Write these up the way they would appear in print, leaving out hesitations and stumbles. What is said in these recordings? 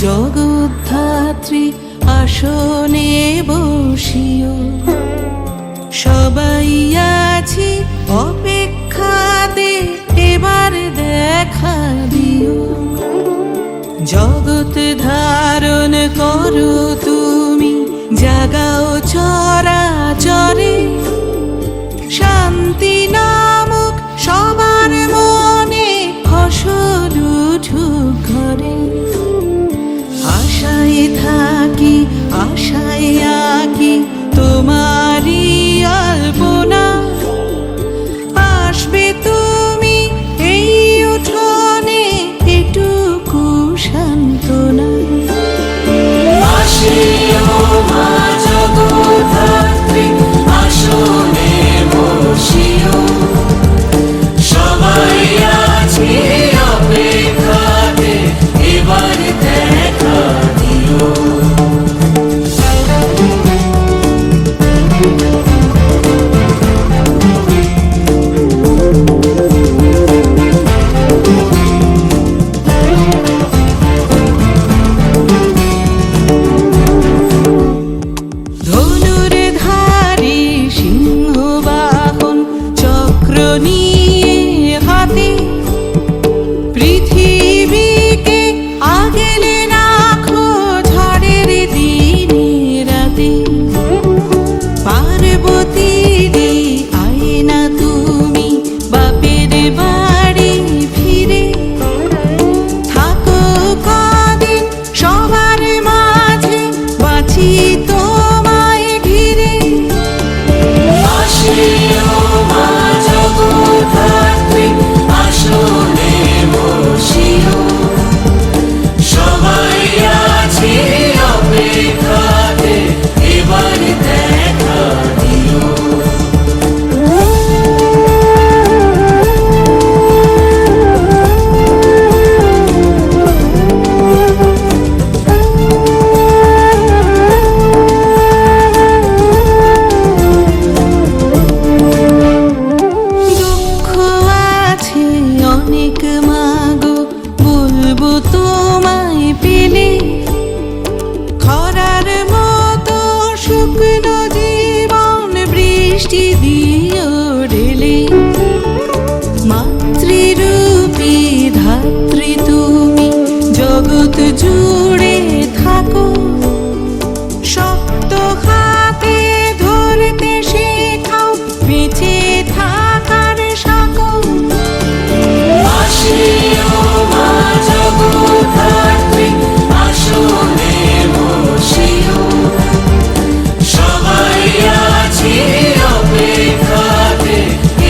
জগদ্ধাত্রী আসনে বসিও, সবাই আছি অপেক্ষাতে এবার দেখা দিও। জগৎ ধারণ করো তুমি, জাগাও চরাচরে, শান্তি নামক সবার মনে ফসল উঠুক ঘরে। আশায় থাকি আশায় আঁকি তোমারই আলপনা, আসবে তুমি এই উঠোনে এটুকু সান্ত্বনা। আসিও মা জগদ্ধাত্রী আসনে বসিও, সবাই আছি অপেক্ষাতে এবার দেখা দিও। ধনুর্ধারী সিংহবাহন চক্র নিয়ে হাতে, পৃথিবীকে আগলে রাখো ঝড়ের দিনে রাতে। পার্বতীরে আয়না তুমি বাপের বাড়ি ফিরে, থাকো কদিন সবার মাঝে বাঁচি তোমায় ঘিরে। আসিও মা জগদ্ধাত্রী আসনে বসিও, সবাই আছি অপেক্ষাতে এবার দেখা দিও। দুঃখ আছে অনেক মাগো, বলবো তোমায় পেলে, খরার মতো শুকনো জীবন বৃষ্টি দিও ঢেলে। মাতৃরূপী ধাত্রী তুমি জগৎ জুড়ে থাকো, শক্ত হাতে ধরতে শেখাও বেঁচে থাকার সাঁকো। আসিও মা জগদ্ধাত্রী আসনে বসিও, সবাই আছি অপেক্ষাতে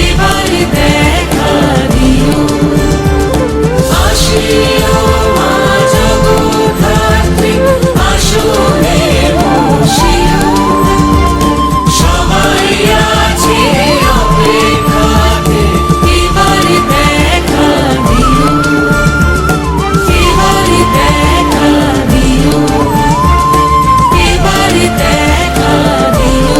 এবার দেখা দিও। আসিও মা জগদ্ধাত্রী আসনে বসিও, সবাই আছি অপেক্ষাতে এবার দেখা দিও। এবার দেখা দিও, এবার দেখা দিও।